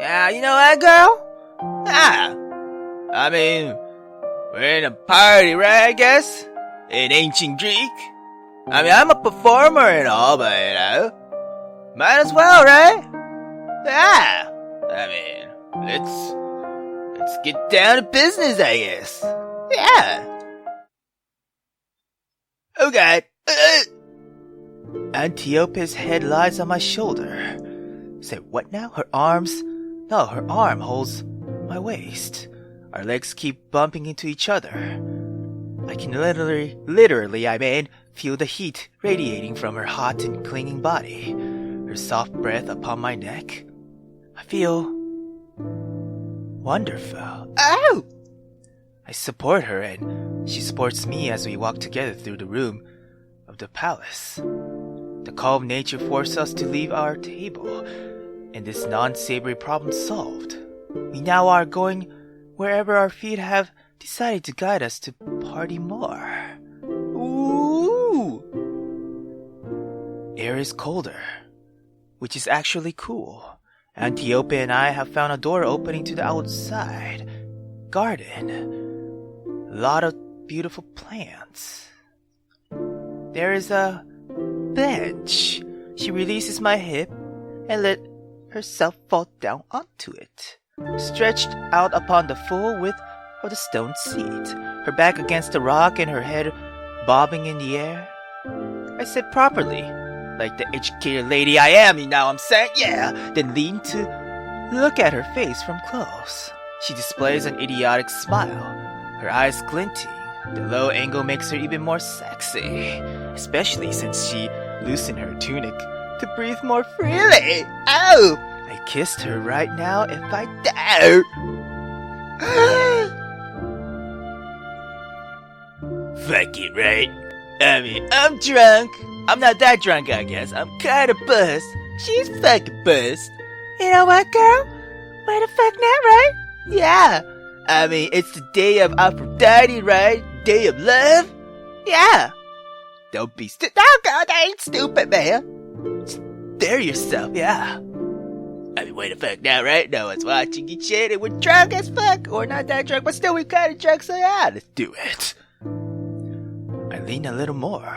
You know that girl? Yeah. I mean, we're in a party, right, I guess? In ancient Greek. I mean, I'm a performer and all, but, might as well, right? Yeah. I mean, let's get down to business, I guess. Yeah. Okay. Antiope's head lies on my shoulder. Say, what now? Her arm holds my waist. Our legs keep bumping into each other. I can literally, feel the heat radiating from her hot and clinging body, her soft breath upon my neck. I feel wonderful. Ow! I support her and she supports me as we walk together through the room of the palace. The call of nature forced us to leave our table, and this non-savory problem solved. We now are going wherever our feet have decided to guide us to party more. Ooh! Air is colder, which is actually cool. Antiope and I have found a door opening to the outside garden. A lot of beautiful plants. There is a bench. She releases my hip and let herself fall down onto it, stretched out upon the full width of the stone seat, her back against the rock and her head bobbing in the air. I sit properly, like the educated lady I am, you know what I'm saying? Yeah! Then lean to look at her face from close. She displays an idiotic smile, her eyes glinting. The low angle makes her even more sexy, especially since she loosened her tunic to breathe more freely. Ow! I kissed her right now if I dare. Fuck it, right? I mean, I'm drunk. I'm not that drunk, I guess. I'm kinda buzzed. She's fucking buzzed. You know what, girl? Why the fuck not, right? Yeah. I mean, it's the day of Aphrodite, right? Day of love? Yeah. Don't be stupid. No, girl, that ain't stupid, man. Stare yourself, yeah. I mean, wait a fuck now, right? No one's watching you shit, and we're drunk as fuck. Or not that drunk, but still we're kinda drunk, so yeah, let's do it. I lean a little more.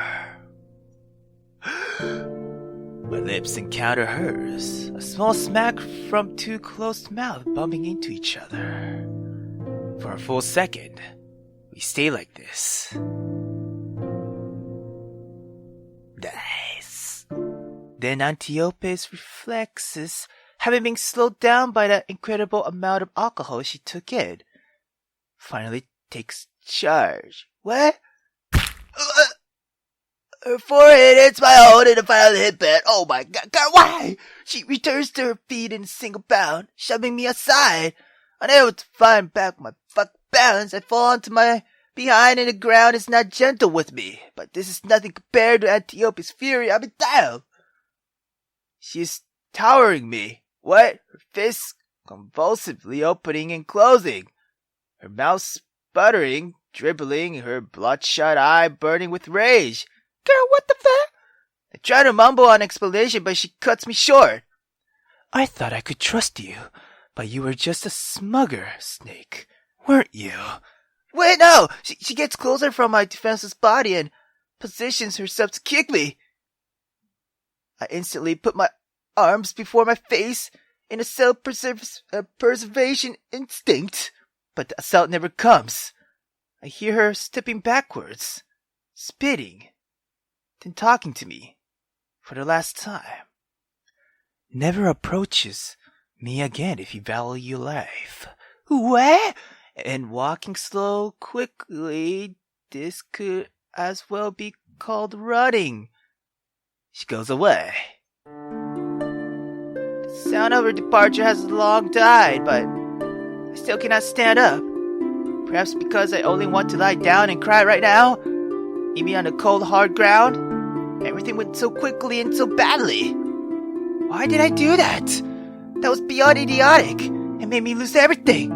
My lips encounter hers, a small smack from two closed mouths bumping into each other. For a full second, we stay like this. Nice. Then Antiope's reflexes, having been slowed down by the incredible amount of alcohol she took in, finally takes charge. What? Her forehead hits my own in a final headbutt. Oh my god, why? She returns to her feet in a single bound, shoving me aside. Unable to find back my fuck balance, I fall onto my behind and the ground is not gentle with me. But this is nothing compared to Antiope's fury. I'm down. She is towering me. What? Her fists convulsively opening and closing. Her mouth sputtering, dribbling, her bloodshot eye burning with rage. Girl, what the fuck? I try to mumble an explanation, but she cuts me short. I thought I could trust you, but you were just a smugger, Snake, weren't you? Wait, no! She gets closer from my defenseless body and positions herself to kick me. I instantly put my arms before my face in a self-preservation instinct, but the assault never comes. I hear her stepping backwards, spitting, then talking to me for the last time. Never approaches me again if you value your life. What? And walking slow, quickly, this could as well be called running. She goes away. The sound of her departure has long died, but I still cannot stand up. Perhaps because I only want to lie down and cry right now. Leave me on the cold, hard ground. Everything went so quickly and so badly. Why did I do that? That was beyond idiotic. It made me lose everything.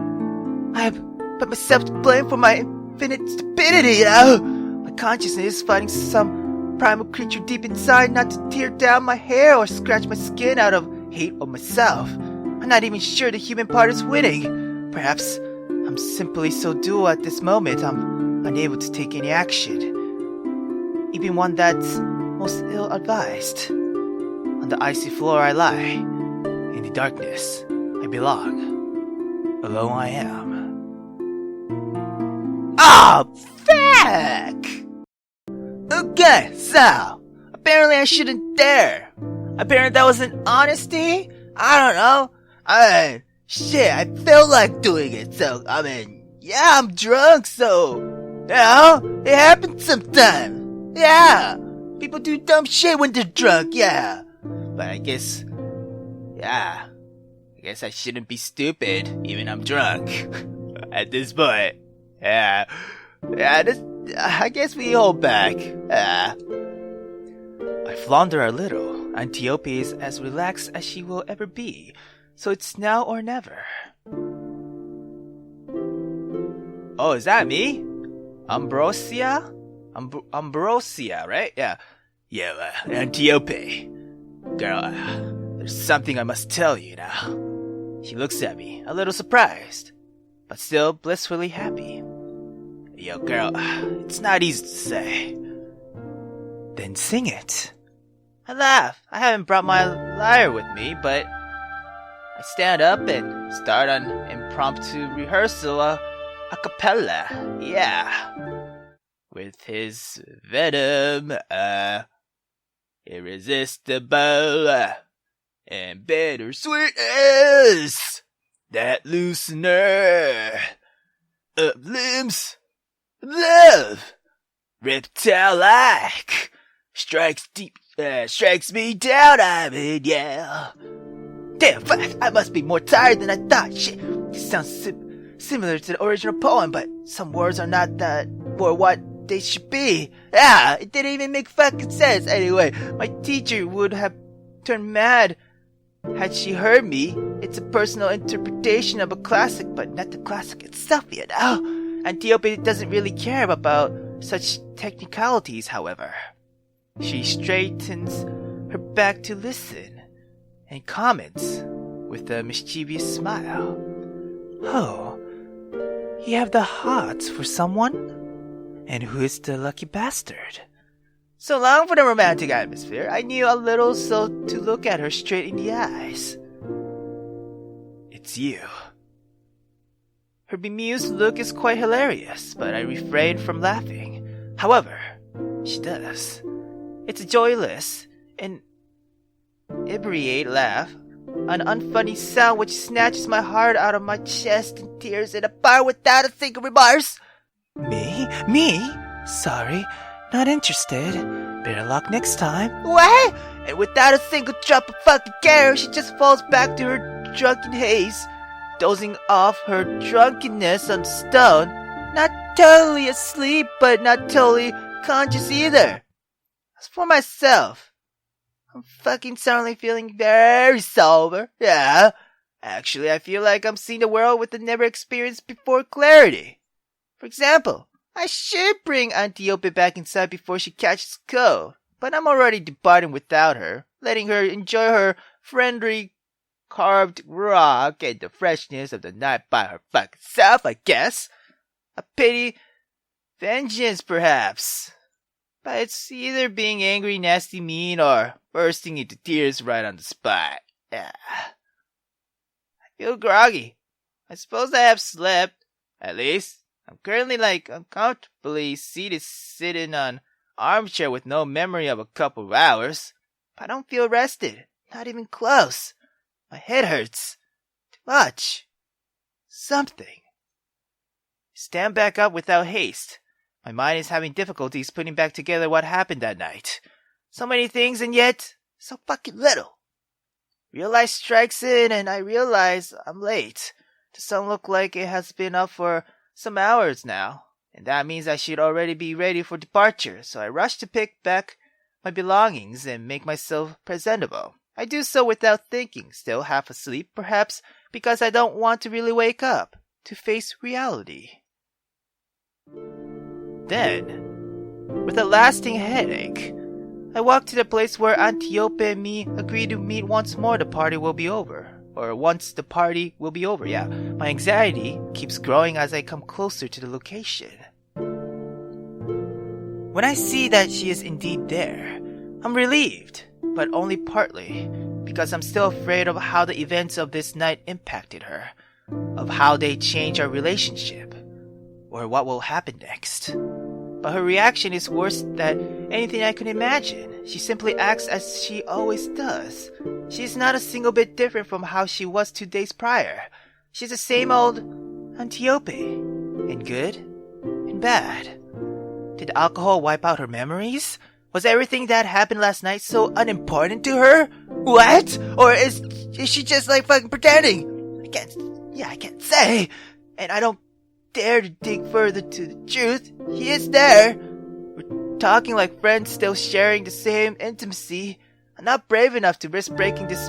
I have put myself to blame for my infinite stupidity, you know? My consciousness is fighting some primal creature deep inside not to tear down my hair or scratch my skin out of hate of myself. I'm not even sure the human part is winning. Perhaps I'm simply so dull at this moment I'm unable to take any action, even one that's most ill-advised. On the icy floor I lie. In the darkness I belong. Alone I am. Ah, fuck! Okay, so apparently I shouldn't dare. Apparently that wasn't honesty? I don't know. Shit, I felt like doing it, so, yeah, I'm drunk, so, it happens sometimes. Yeah, people do dumb shit when they're drunk, yeah. But I guess I shouldn't be stupid, even I'm drunk. At this point. I guess we hold back. I flounder a little. Antiope is as relaxed as she will ever be, so it's now or never. Oh, is that me? Ambrosia? Ambrosia, right? Yeah, Antiope. Girl, there's something I must tell you now. She looks at me, a little surprised, but still blissfully happy. Yo, girl, it's not easy to say. Then sing it. I laugh. I haven't brought my lyre with me, but I stand up and start an impromptu rehearsal a cappella. Yeah. With his venom, irresistible, and bittersweetness, that loosener of limbs, love, reptile-like, strikes me down, yeah. Damn, fuck, I must be more tired than I thought. Shit, this sounds similar to the original poem, but some words are not that for what they should be. Yeah, it didn't even make fucking sense. Anyway, my teacher would have turned mad had she heard me. It's a personal interpretation of a classic, but not the classic itself, you know? Antiope doesn't really care about such technicalities, however. She straightens her back to listen and comments with a mischievous smile. Oh, you have the hots for someone? And who is the lucky bastard? So long for the romantic atmosphere. I knew a little so to look at her straight in the eyes. It's you. Her bemused look is quite hilarious, but I refrain from laughing. However, she does. It's a joyless and inebriate laugh, an unfunny sound which snatches my heart out of my chest and tears in a bar without a single remorse. Me? Sorry, not interested. Better luck next time. What? And without a single drop of fucking care, she just falls back to her drunken haze, dozing off her drunkenness on stone. Not totally asleep, but not totally conscious either. As for myself, I'm fucking suddenly feeling very sober. Yeah, actually I feel like I'm seeing the world with the never experienced before clarity. For example, I should bring Antiope back inside before she catches cold, but I'm already departing without her, letting her enjoy her friendly carved rock and the freshness of the night by her fucking self, I guess. A pity vengeance, perhaps. But it's either being angry, nasty, mean, or bursting into tears right on the spot. I feel groggy. I suppose I have slept, at least. I'm currently uncomfortably sitting on an armchair with no memory of a couple of hours. But I don't feel rested. Not even close. My head hurts. Too much. Something. Stand back up without haste. My mind is having difficulties putting back together what happened that night. So many things and yet so fucking little. Real life strikes in and I realize I'm late. The sun looks like it has been up for some hours now, and that means I should already be ready for departure, so I rush to pick back my belongings and make myself presentable. I do so without thinking, still half asleep, perhaps because I don't want to really wake up to face reality. Then, with a lasting headache, I walk to the place where Antiope and me agree to meet once more the party will be over. Or once the party will be over, yeah. My anxiety keeps growing as I come closer to the location. When I see that she is indeed there, I'm relieved, but only partly, because I'm still afraid of how the events of this night impacted her, of how they change our relationship, or what will happen next. But her reaction is worse than anything I could imagine. She simply acts as she always does. She's not a single bit different from how she was 2 days prior. She's the same old Antiope, in good and bad. Did alcohol wipe out her memories? Was everything that happened last night so unimportant to her? What? Or is she just like fucking pretending? I can't say. And I don't dare to dig further to the truth. He is there. We're talking like friends, still sharing the same intimacy. I'm not brave enough to risk breaking this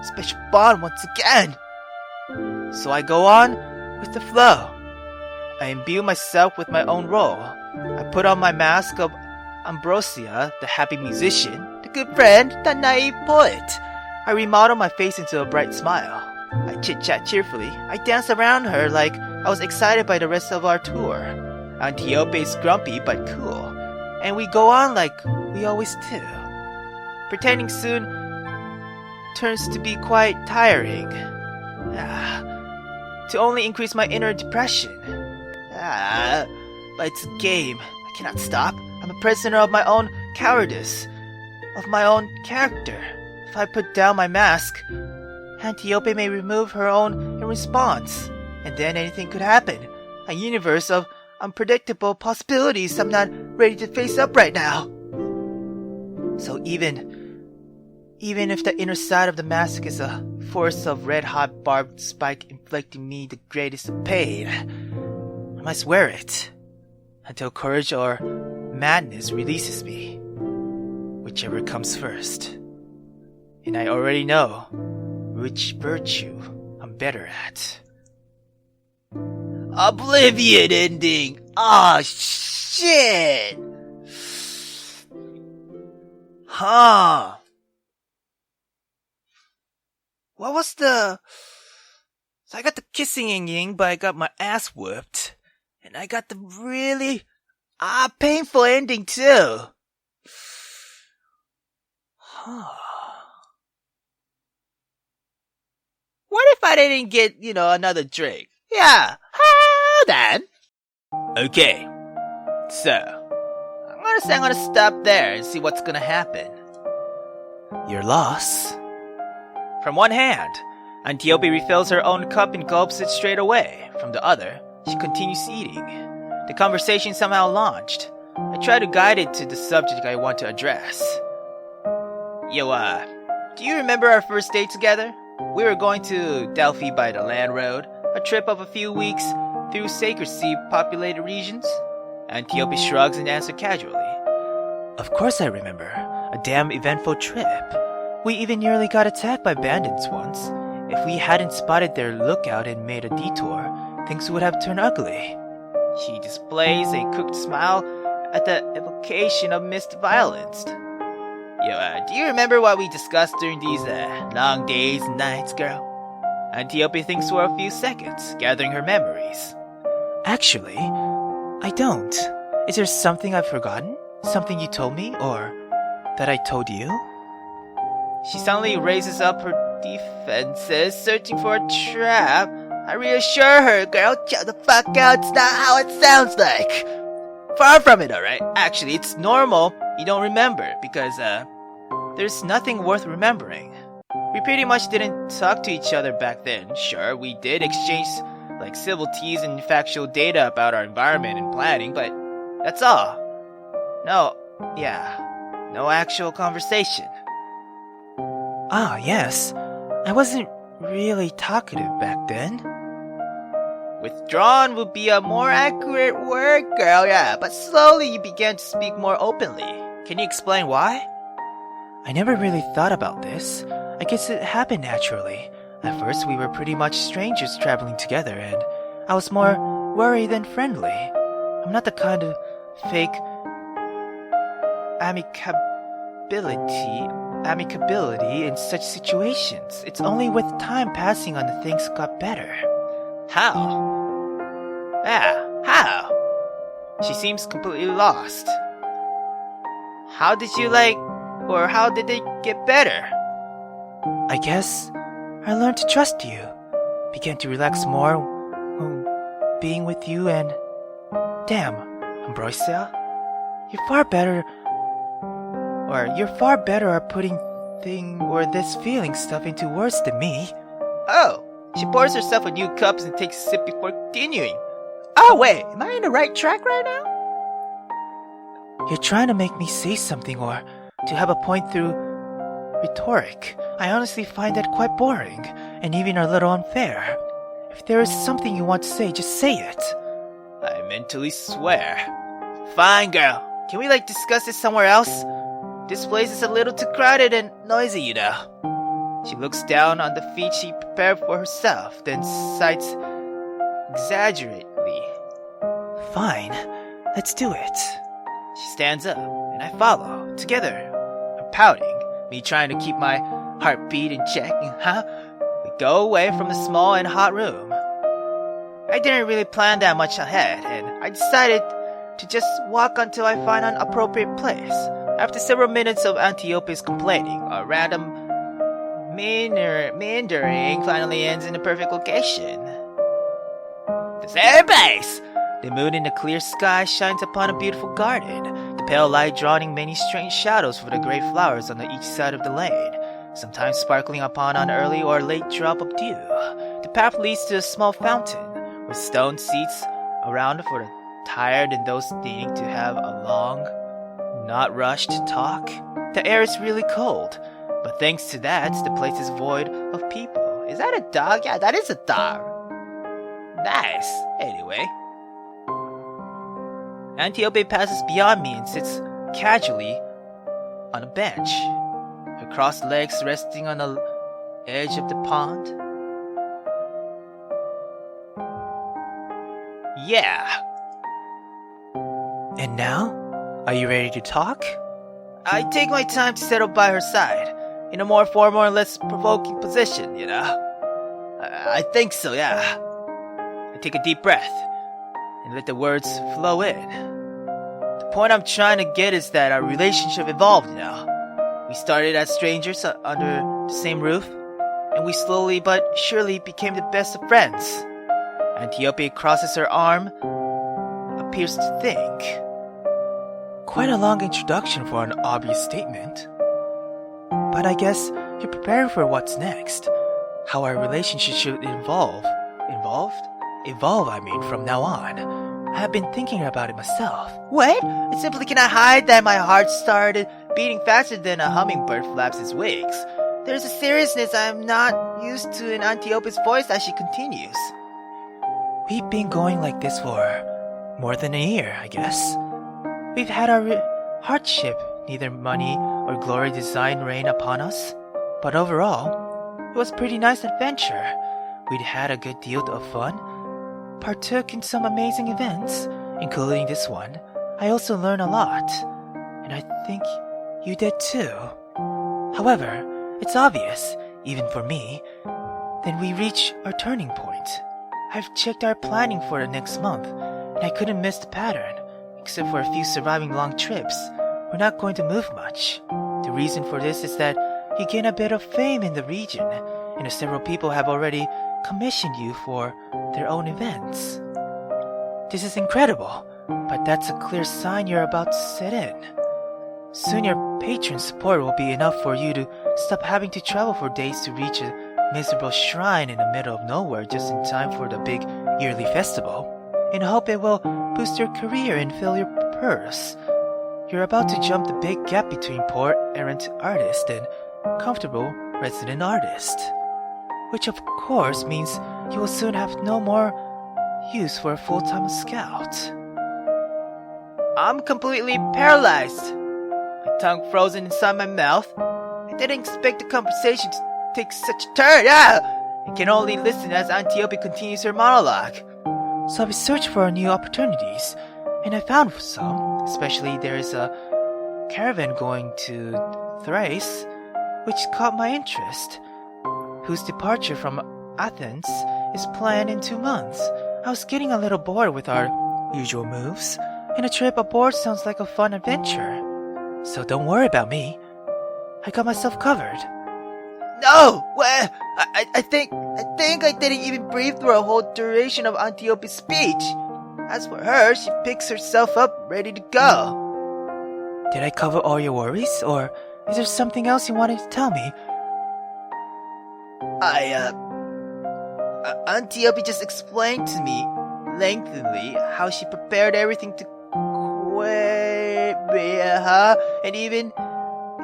special bond once again. So I go on with the flow. I imbue myself with my own role. I put on my mask of Ambrosia, the happy musician, the good friend, the naive poet. I remodel my face into a bright smile. I chit-chat cheerfully. I dance around her like I was excited by the rest of our tour. Antiope is grumpy but cool. And we go on like we always do. Pretending soon turns to be quite tiring. To only increase my inner depression. But it's a game. I cannot stop. I'm a prisoner of my own cowardice, of my own character. If I put down my mask, Antiope may remove her own in response, and then anything could happen. A universe of unpredictable possibilities I'm not ready to face up right now. So even if the inner side of the mask is a force of red-hot barbed spike inflicting me the greatest of pain, I must wear it until courage or madness releases me, whichever comes first. And I already know which virtue I'm better at. Oblivion ending! Aw, shit! Huh. What was the... So I got the kissing ending, but I got my ass whooped. And I got the really... painful ending too. What if I didn't get, another drink? Yeah, hold on. Okay, so I'm gonna stop there and see what's gonna happen. Your loss. From one hand, Antiope refills her own cup and gulps it straight away. From the other, she continues eating. The conversation somehow launched. I try to guide it to the subject I want to address. Yo, do you remember our first date together? We were going to Delphi by the land road, a trip of a few weeks through sacred sea-populated regions. Antiope shrugs and answers casually. Of course I remember. A damn eventful trip. We even nearly got attacked by bandits once. If we hadn't spotted their lookout and made a detour, things would have turned ugly. She displays a crooked smile at the evocation of missed violence. Yo, do you remember what we discussed during these long days and nights, girl? Antiope thinks for a few seconds, gathering her memories. Actually, I don't. Is there something I've forgotten? Something you told me, or that I told you? She suddenly raises up her defenses, searching for a trap. I reassure her, girl, chill the fuck out, it's not how it sounds like. Far from it, alright? Actually, it's normal you don't remember, because, there's nothing worth remembering. We pretty much didn't talk to each other back then. Sure, we did exchange, civilities and factual data about our environment and planning, but that's all. No actual conversation. Ah, yes. I wasn't really talkative back then. Withdrawn would be a more accurate word, girl, yeah, but slowly you began to speak more openly. Can you explain why? I never really thought about this. I guess it happened naturally. At first, we were pretty much strangers traveling together, and I was more worried than friendly. I'm not the kind of fake amicability amicability in such situations. It's only with time passing on that things got better. How? Yeah, how? She seems completely lost. How did they get better? I guess I learned to trust you. Began to relax more when being with you and... Damn, Ambrosia. You're far better at putting this feeling stuff into words than me. Oh, she pours herself a new cup and takes a sip before continuing. Oh wait, am I on the right track right now? You're trying to make me say something or to have a point through rhetoric. I honestly find that quite boring and even a little unfair. If there is something you want to say, just say it. I mentally swear. Fine, girl. Can we discuss this somewhere else? This place is a little too crowded and noisy, you know. She looks down on the feat she prepared for herself, then sighs exaggeratedly. Fine, let's do it. She stands up, and I follow, together. Her pouting, me trying to keep my heartbeat in check, we go away from the small and hot room. I didn't really plan that much ahead, and I decided to just walk until I find an appropriate place. After several minutes of Antiope's complaining, a random meandering finally ends in the perfect location. The same place! The moon in the clear sky shines upon a beautiful garden, the pale light drawing many strange shadows for the great flowers on each side of the lane, sometimes sparkling upon an early or late drop of dew. The path leads to a small fountain, with stone seats around for the tired and those needing to have a long, not rushed talk. The air is really cold, but thanks to that, the place is void of people. Is that a dog? Yeah, that is a dog. Nice. Anyway. Antiope passes beyond me and sits casually on a bench, her crossed legs resting on the edge of the pond. Yeah. And now? Are you ready to talk? I take my time to settle by her side, in a more formal and less provoking position, you know? I think so, yeah. I take a deep breath and let the words flow in. The point I'm trying to get is that our relationship evolved, you know. We started as strangers under the same roof, and we slowly but surely became the best of friends. Antiope crosses her arm, appears to think. Quite a long introduction for an obvious statement. But I guess you're preparing for what's next. How our relationship should evolve. Evolve, from now on. I have been thinking about it myself. What? I simply cannot hide that my heart started beating faster than a hummingbird flaps its wings. There's a seriousness I'm not used to in Antiope's voice as she continues. We've been going like this for more than a year, I guess. We've had our hardship, neither money or glory design reign upon us. But overall, it was a pretty nice adventure. We'd had a good deal of fun, partook in some amazing events, including this one. I also learned a lot, and I think you did too. However, it's obvious, even for me, that we reach our turning point. I've checked our planning for the next month, and I couldn't miss the pattern. Except for a few surviving long trips, we're not going to move much. The reason for this is that you gain a bit of fame in the region, and several people have already commissioned you for their own events. This is incredible, but that's a clear sign you're about to set in. Soon your patron support will be enough for you to stop having to travel for days to reach a miserable shrine in the middle of nowhere just in time for the big yearly festival. And hope it will boost your career and fill your purse. You're about to jump the big gap between poor errant artist and comfortable resident artist. Which of course means you will soon have no more use for a full-time scout. I'm completely paralyzed. My tongue frozen inside my mouth. I didn't expect the conversation to take such a turn. I can only listen as Antiope continues her monologue. So I searched for new opportunities, and I found some. Especially there is a caravan going to Thrace, which caught my interest. Whose departure from Athens is planned in 2 months. I was getting a little bored with our usual moves, and a trip aboard sounds like a fun adventure. So don't worry about me. I got myself covered. No! Well, I think I didn't even breathe through a whole duration of Antiope's speech. As for her, she picks herself up, ready to go. Did I cover all your worries, or is there something else you wanted to tell me? Antiope just explained to me lengthily how she prepared everything to quit me, and even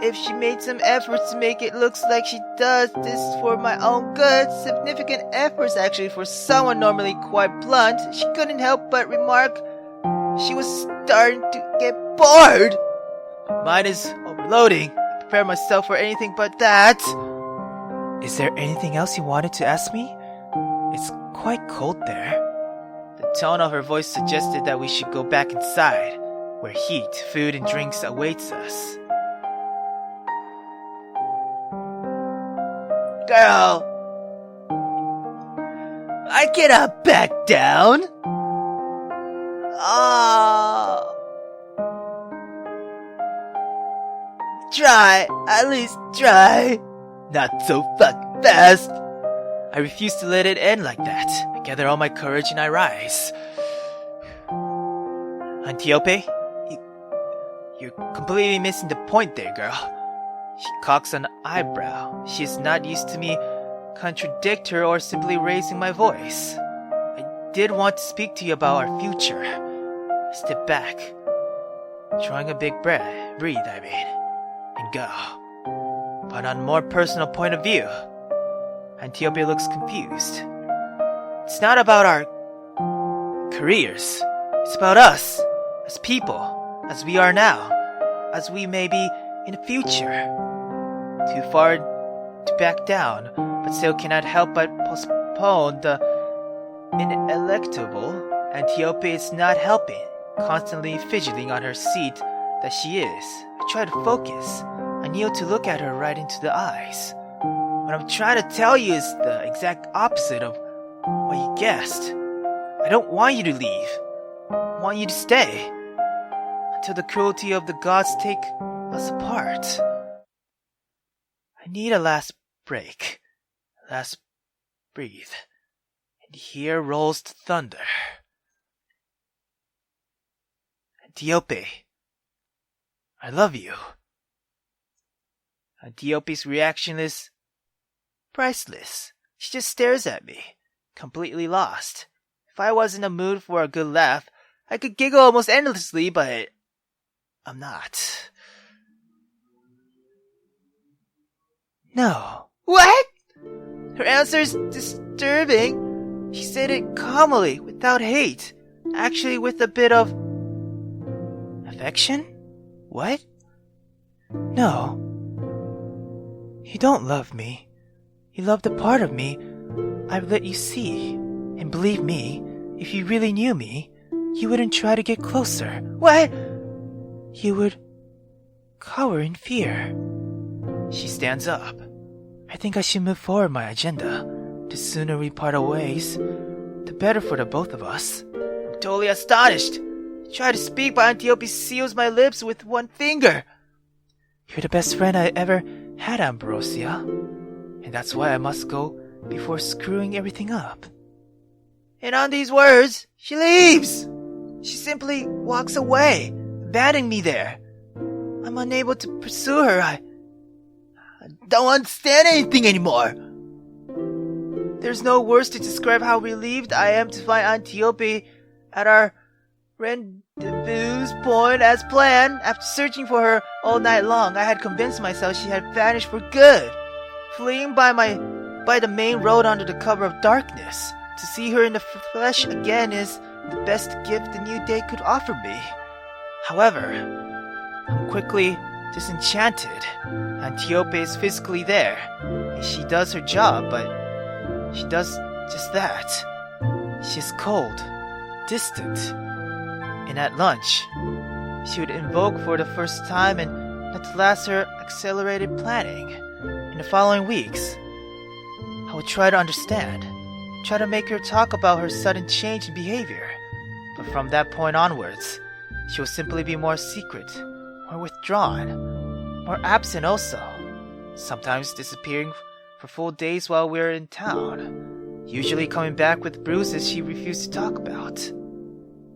if she made some efforts to make it look like she does this for my own good, significant efforts actually for someone normally quite blunt, she couldn't help but remark she was starting to get bored. Mine is overloading. I prepare myself for anything but that. Is there anything else you wanted to ask me? It's quite cold there. The tone of her voice suggested that we should go back inside, where heat, food, and drinks awaits us. Girl, I cannot back down. Try, at least try. Not so fucking fast. I refuse to let it end like that. I gather all my courage and I rise. Antiope, you're completely missing the point there, girl. She cocks an eyebrow. She is not used to me contradict her or simply raising my voice. I did want to speak to you about our future. I step back, drawing a big breath, and go. But on a more personal point of view, Antiope looks confused. It's not about our careers. It's about us, as people, as we are now, as we may be in the future. Too far to back down, but still cannot help but postpone the ineluctable. Antiope is not helping, constantly fidgeting on her seat that she is. I try to focus. I kneel to look at her right into the eyes. What I'm trying to tell you is the exact opposite of what you guessed. I don't want you to leave. I want you to stay until the cruelty of the gods take us apart. I need a last break, a last breathe, and here rolls the thunder. Antiope, I love you. Antiope's reaction is priceless. She just stares at me, completely lost. If I was in a mood for a good laugh, I could giggle almost endlessly, but I'm not. No. What? Her answer is disturbing. She said it calmly, without hate, actually with a bit of affection? What? No. You don't love me. You love the part of me I've let you see. And believe me, if you really knew me, you wouldn't try to get closer. What? You would cower in fear. She stands up. I think I should move forward my agenda. The sooner we part our ways, the better for the both of us. I'm totally astonished. I try to speak, but Antiope seals my lips with one finger. You're the best friend I ever had, Ambrosia. And that's why I must go before screwing everything up. And on these words, she leaves. She simply walks away, abandoning me there. I'm unable to pursue her. I don't understand anything anymore. There's no words to describe how relieved I am to find Antiope at our rendezvous point as planned. After searching for her all night long, I had convinced myself she had vanished for good. Fleeing by the main road under the cover of darkness. To see her in the flesh again is the best gift the new day could offer me. However, I'm quickly disenchanted. Antiope is physically there, and she does her job, but she does just that. She is cold, distant, and at lunch, she would invoke for the first time and at last her accelerated planning. In the following weeks, I will try to understand, try to make her talk about her sudden change in behavior. But from that point onwards, she will simply be more secret, more withdrawn, more absent also, sometimes disappearing for full days while we're in town, usually coming back with bruises she refused to talk about.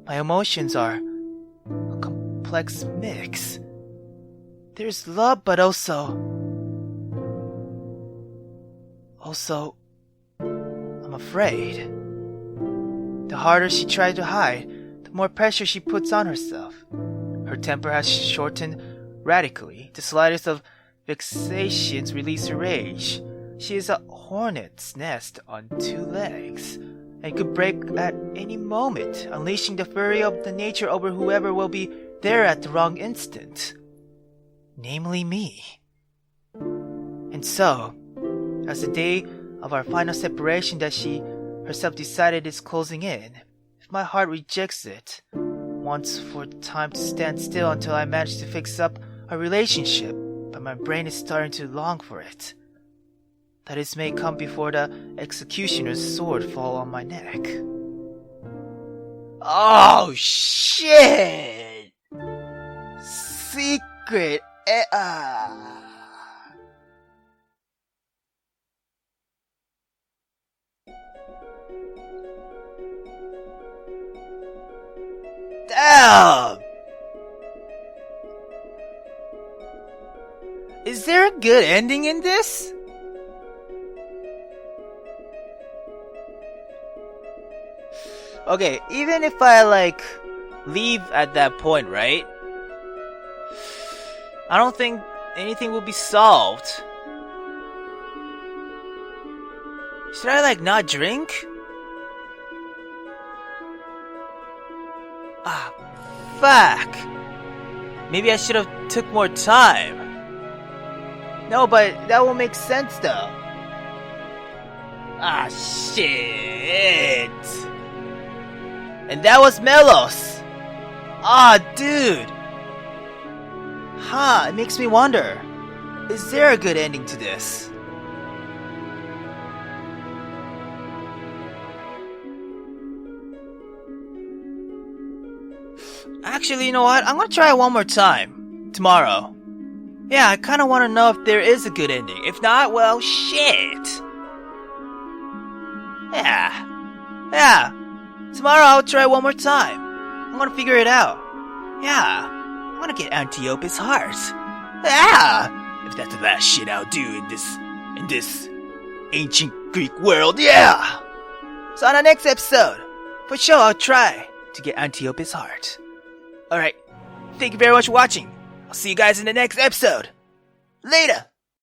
My emotions are a complex mix. There's love, but also, I'm afraid. The harder she tries to hide, the more pressure she puts on herself. Her temper has shortened radically. The slightest of vexations release her rage. She is a hornet's nest on 2 legs, and could break at any moment, unleashing the fury of the nature over whoever will be there at the wrong instant. Namely me. And so, as the day of our final separation that she herself decided is closing in, if my heart rejects it, wants for time to stand still until I manage to fix up our relationship, but my brain is starting to long for it. That it may come before the executioner's sword fall on my neck. Oh shit! Secret. Damn! Is there a good ending in this? Okay, even if I leave at that point, right? I don't think anything will be solved. Should I not drink? Ah, fuck. Maybe I should have took more time. No, but that won't make sense though. Ah, shit. And that was Melos. Ah, dude. It makes me wonder. Is there a good ending to this? Actually, you know what? I'm gonna try it one more time. Tomorrow. Yeah, I kinda wanna know if there is a good ending. If not, well, shit. Yeah. Tomorrow I'll try one more time. I'm gonna figure it out. Yeah. I'm gonna get Antiope's heart. Yeah! If that's the last shit I'll do in this ancient Greek world, yeah! So on the next episode, for sure I'll try to get Antiope's heart. Alright, thank you very much for watching. I'll see you guys in the next episode. Later!